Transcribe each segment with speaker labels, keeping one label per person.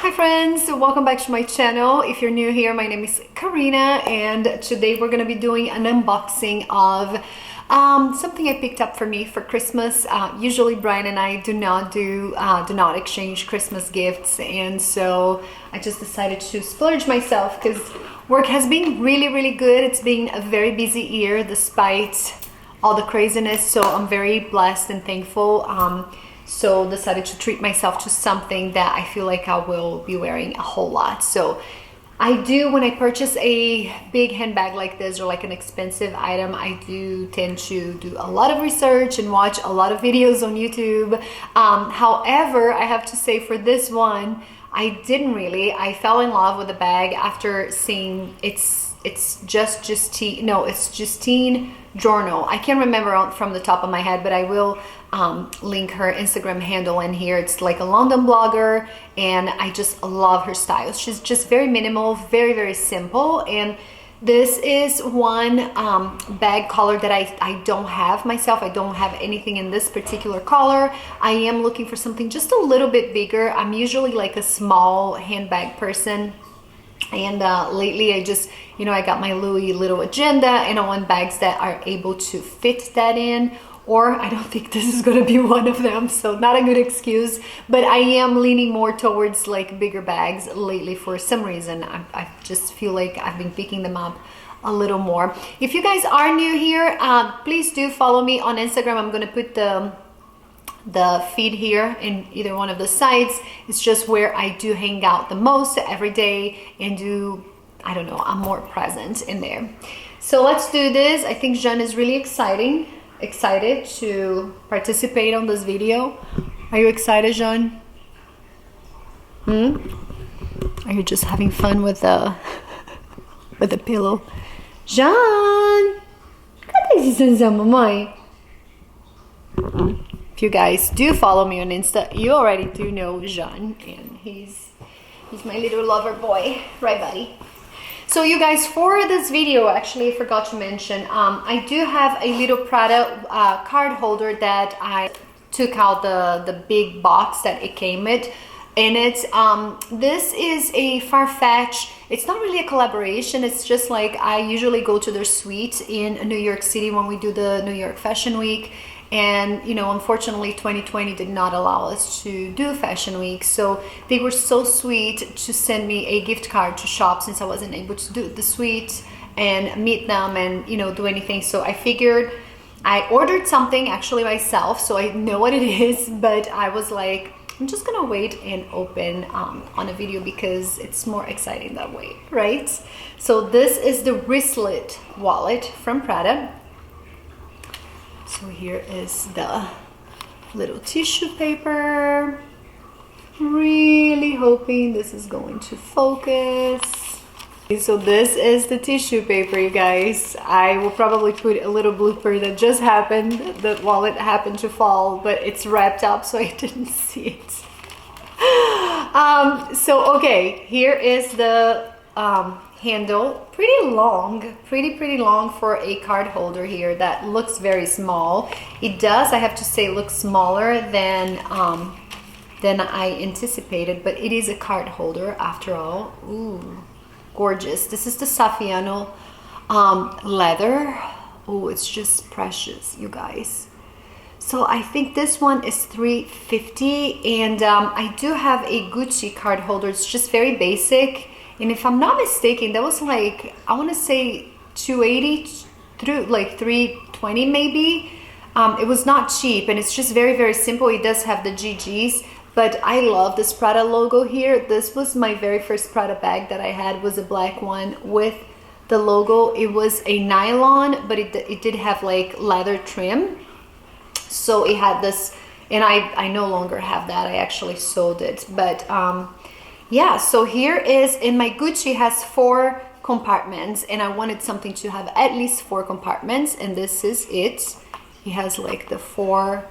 Speaker 1: Hi friends, welcome back to my channel. If you're new here, my name is Karina and today we're going to be doing an unboxing of something I picked up for me for Christmas. Usually Brian and I do not exchange Christmas gifts, and so I just decided to splurge myself because work has been really good. It's been a very busy year despite all the craziness, so I'm very blessed and thankful. So decided to treat myself to something that I feel like I will be wearing a whole lot. So I do, when I purchase a big handbag like this or like an expensive item, I do tend to do a lot of research and watch a lot of videos on YouTube. However, I have to say for this one, I didn't really. I fell in love with the bag after seeing it's Justine Journal. I can't remember from the top of my head, but I will link her Instagram handle in here. It's like a London blogger and I just love her style. She's just very minimal, very simple, and this is one bag color that I don't have myself. I don't have anything in this particular color. I am looking for something just a little bit bigger. I'm usually like a small handbag person, and lately I just, I got my Louis little agenda and I want bags that are able to fit that in, or I don't think this is gonna be one of them, so not a good excuse, but I am leaning more towards like bigger bags lately for some reason. I just feel like I've been picking them up a little more. If you guys are new here, please do follow me on Instagram. I'm gonna put the feed here in either one of the sites. It's just where I do hang out the most every day and do, I don't know, I'm more present in there. So let's do this. I think Jean is really excited to participate on this video. Are you excited, Jean? Are you just having fun with the pillow? Jean! Cadê esse Zanzão, mamãe? If you guys do follow me on Insta, you already do know Jean, and he's my little lover boy, right buddy? So you guys, for this video, actually I forgot to mention, I do have a little Prada card holder that I took out the big box that it came with, and it's this is a Farfetch. It's not really a collaboration, it's just like I usually go to their suite in New York City when we do the New York Fashion Week. And unfortunately 2020 did not allow us to do Fashion Week, so they were so sweet to send me a gift card to shop since I wasn't able to do the suite and meet them and do anything. So I figured, I ordered something actually myself, so I know what it is, but I was like, I'm just gonna wait and open on a video because it's more exciting that way, right? So this is the Wristlet wallet from Prada. So here is the little tissue paper. Really hoping this is going to focus. So this is the tissue paper, you guys. I will probably put a little blooper that just happened. The wallet happened to fall, but it's wrapped up so I didn't see it. So okay, here is the handle. Pretty long, pretty long for a card holder here that looks very small. It does, I have to say, look smaller than I anticipated, but it is a card holder after all. Ooh, gorgeous. This is the Saffiano leather. Oh, it's just precious, you guys. So I think this one is $350, and I do have a Gucci card holder. It's just very basic. And if I'm not mistaken, that was like, I want to say $280 through like $320 maybe. It was not cheap, and it's just very simple. It does have the GGs, but I love this Prada logo here. This was my very first Prada bag that I had, was a black one with the logo. It was a nylon, but it did have like leather trim. So it had this, and I no longer have that. I actually sold it, but yeah, so here is, in my Gucci has 4 compartments, and I wanted something to have at least 4 compartments, and this is it. It has like the 4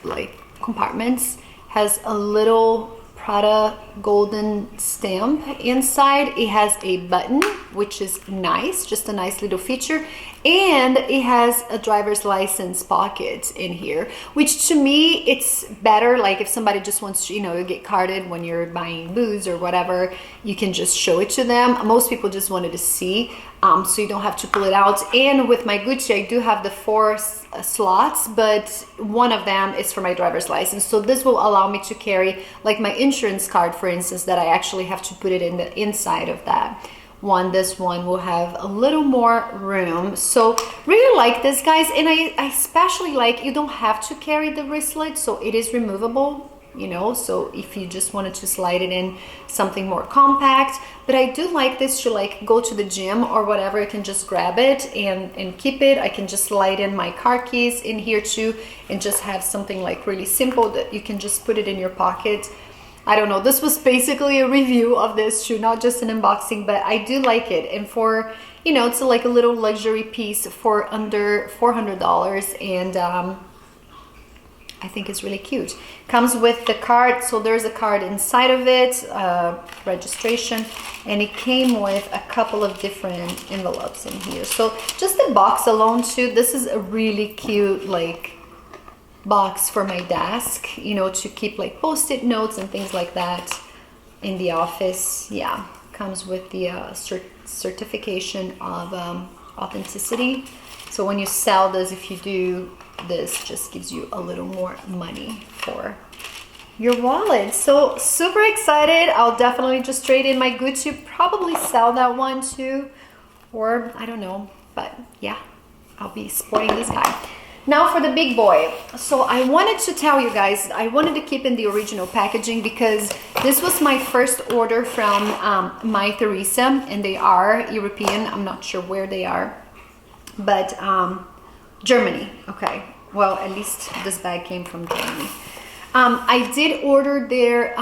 Speaker 1: like compartments, has a little Prada golden stamp inside. It has a button, which is nice, just a nice little feature, And it has a driver's license pocket in here, which to me, it's better. Like if somebody just wants to, you know, get carded when you're buying booze or whatever, you can just show it to them. Most people just wanted to see, so you don't have to pull it out. And with my Gucci, I do have the 4 slots, but one of them is for my driver's license. So this will allow me to carry like my insurance card, for instance, that I actually have to put it in the inside of that one. This one will have a little more room. So really like this, guys. And I especially like, you don't have to carry the wristlet, so it is removable, you know, so if you just wanted to slide it in something more compact. But I do like this to like go to the gym or whatever, you can just grab it and keep it. I can just slide in my car keys in here too, and just have something like really simple that you can just put it in your pocket. I don't know, this was basically a review of this shoe, not just an unboxing, but I do like it. And for, you know, it's like a little luxury piece for under $400, and I think it's really cute. Comes with the card, so there's a card inside of it, registration, and it came with a couple of different envelopes in here. So just the box alone too, this is a really cute like box for my desk, you know, to keep like post-it notes and things like that in the office. Yeah, comes with the certification of authenticity. So when you sell this, if you do this, just gives you a little more money for your wallet. So super excited. I'll definitely just trade in my Gucci, probably sell that one too, or I don't know, but yeah, I'll be sporting this guy. Now for the big boy. So I wanted to tell you guys, I wanted to keep in the original packaging because this was my first order from Mytheresa, and they are European. I'm not sure where they are, but Germany. Okay, well, at least this bag came from Germany. I did order their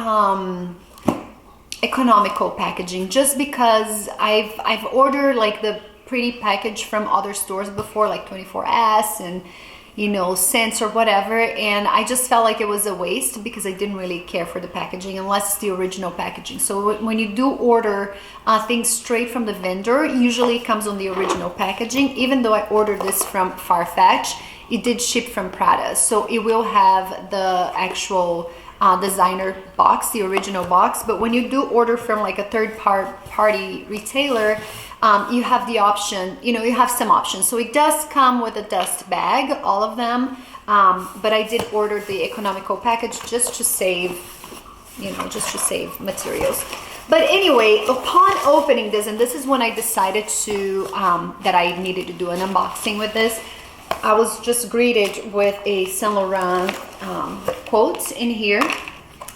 Speaker 1: economical packaging just because I've ordered like the pretty package from other stores before, like 24S and, you know, Sense or whatever, and I just felt like it was a waste because I didn't really care for the packaging unless it's the original packaging. So when you do order things straight from the vendor, usually it comes on the original packaging. Even though I ordered this from Farfetch, it did ship from Prada, so it will have the actual designer box, the original box. But when you do order from like a third party retailer, you have the option, you know, you have some options. So it does come with a dust bag, all of them, but I did order the economical package just to save, you know, just to save materials. But anyway, upon opening this, and this is when I decided to that I needed to do an unboxing with this, I was just greeted with a Saint Laurent quote in here.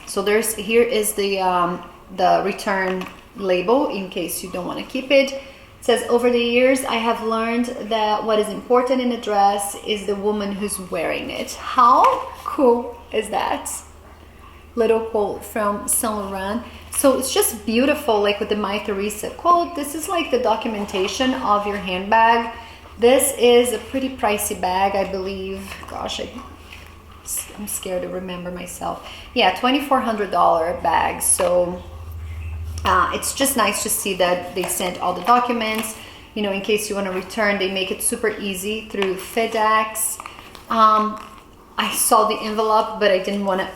Speaker 1: So here is the return label in case you don't want to keep it. It says, over the years, I have learned that what is important in a dress is the woman who's wearing it. How cool is that? Little quote from Saint Laurent. So it's just beautiful, like with the Mytheresa quote. This is like the documentation of your handbag. This is a pretty pricey bag, I believe. Gosh, I'm scared to remember myself. Yeah, $2,400 bag. So it's just nice to see that they sent all the documents. You know, in case you want to return, they make it super easy through FedEx. I saw the envelope, but I didn't want to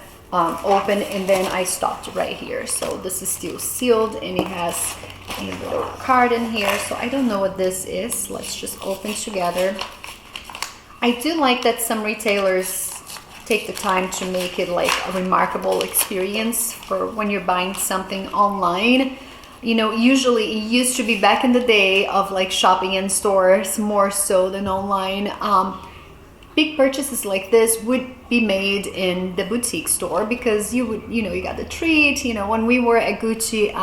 Speaker 1: open, and then I stopped right here. So this is still sealed, and it has a little card in here. So I don't know what this is. Let's just open together. I do like that some retailers take the time to make it like a remarkable experience for when you're buying something online. You know, usually it used to be back in the day of like shopping in stores more so than online. Big purchases like this would be made in the boutique store because you would, you know, you got the treat. You know, when we were at Gucci,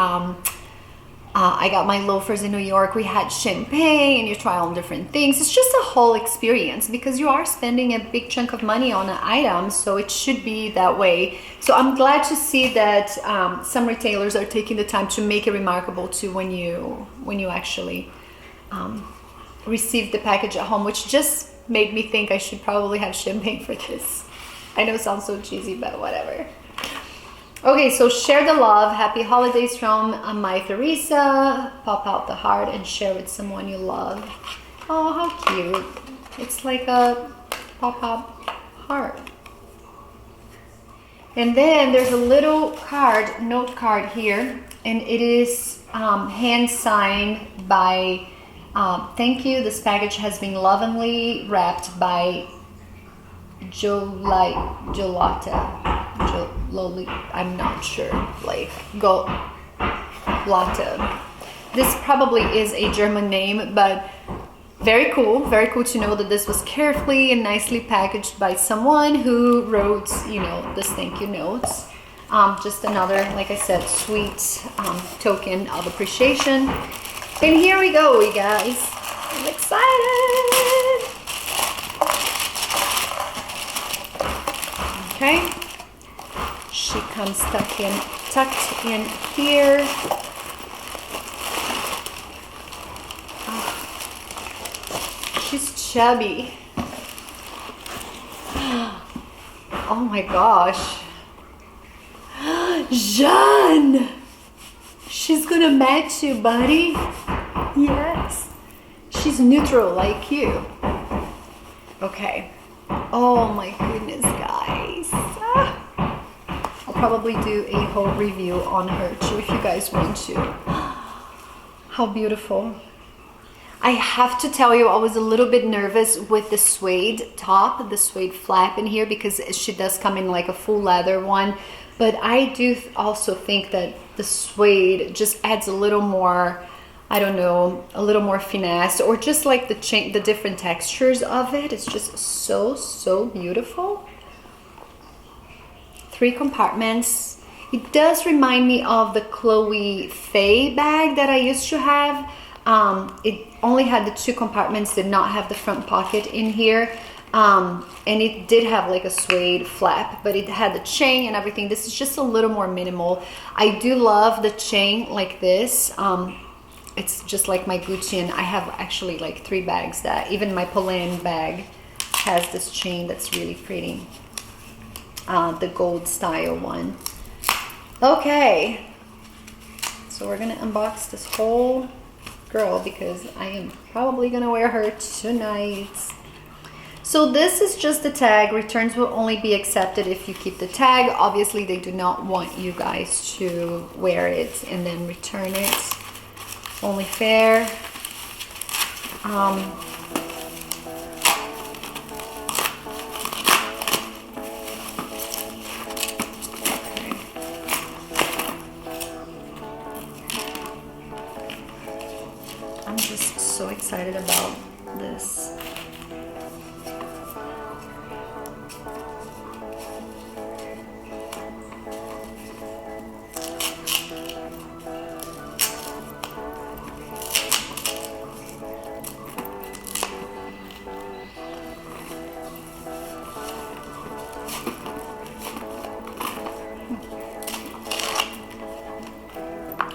Speaker 1: I got my loafers in New York, we had champagne and you try on different things. It's just a whole experience because you are spending a big chunk of money on an item, so it should be that way. So I'm glad to see that some retailers are taking the time to make it remarkable to when you actually receive the package at home, which just made me think I should probably have champagne for this. I know it sounds so cheesy, but whatever. Okay, so share the love. Happy holidays from Mytheresa. Pop out the heart and share with someone you love. Oh, how cute. It's like a pop-up heart. And then there's a little card, note card here, and it is hand signed by, thank you, this package has been lovingly wrapped by Jolata, I'm not sure, like, Golata. This probably is a German name, but very cool to know that this was carefully and nicely packaged by someone who wrote, you know, this thank you notes. Just another, like I said, sweet token of appreciation. And here we go, you guys. I'm excited. Okay. She comes tucked in here. She's chubby. Oh my gosh. Jeanne! She's gonna match you, buddy. Yes. She's neutral like you. Okay. Oh my goodness, guys. I'll probably do a whole review on her too if you guys want to. How beautiful. I have to tell you, I was a little bit nervous with the suede top, the suede flap in here, because she does come in like a full leather one. But I do also think that the suede just adds a little more, I don't know, a little more finesse, or just like the different textures of it. It's just so beautiful. 3 compartments. It does remind me of the Chloe Faye bag that I used to have. It only had the 2 compartments, did not have the front pocket in here. And it did have like a suede flap, but it had the chain and everything. This is just a little more minimal. I do love the chain like this. It's just like my Gucci, and I have actually like 3 bags that, even my Polan bag has this chain that's really pretty. The gold style one. Okay. So we're gonna unbox this whole girl because I am probably gonna wear her tonight. So this is just the tag. Returns will only be accepted if you keep the tag. Obviously they do not want you guys to wear it and then return it. Only fair. I'm just so excited about this.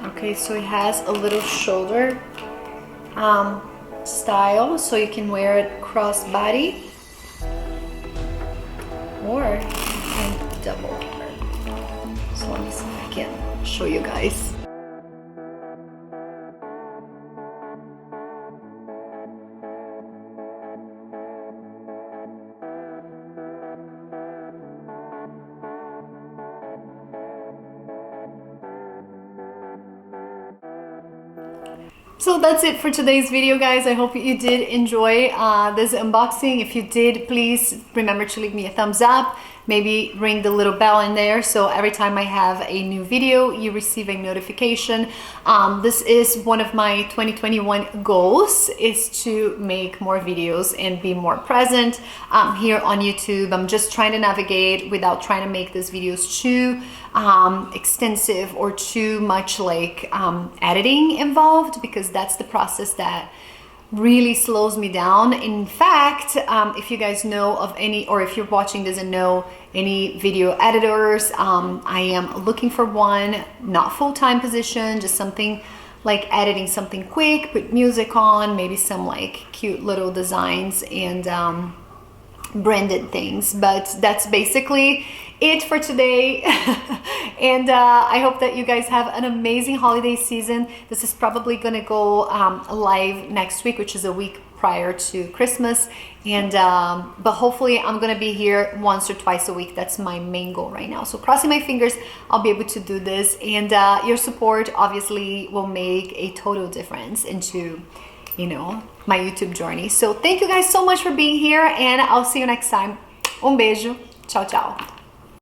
Speaker 1: Okay, so it has a little shoulder style, so you can wear it crossbody, or you can double wear. So let me see if I can show you guys. So that's it for today's video, guys. I hope you did enjoy this unboxing. If you did, please remember to leave me a thumbs up. Maybe ring the little bell in there, so every time I have a new video, you receive a notification. This is one of my 2021 goals, is to make more videos and be more present here on YouTube. I'm just trying to navigate without trying to make these videos too extensive or too much like editing involved, because that's the process that really slows me down. In fact, if you guys know of any, or if you're watching this and know any video editors, I am looking for one, not full-time position, just something like editing something quick, put music on, maybe some like cute little designs and branded things. But that's basically it for today. And I hope that you guys have an amazing holiday season. This is probably gonna go live next week, which is a week prior to Christmas. And but hopefully I'm gonna be here once or twice a week. That's my main goal right now. So crossing my fingers, I'll be able to do this. And your support obviously will make a total difference into, you know, my YouTube journey. So thank you guys so much for being here, and I'll see you next time. Um beijo. Tchau, tchau.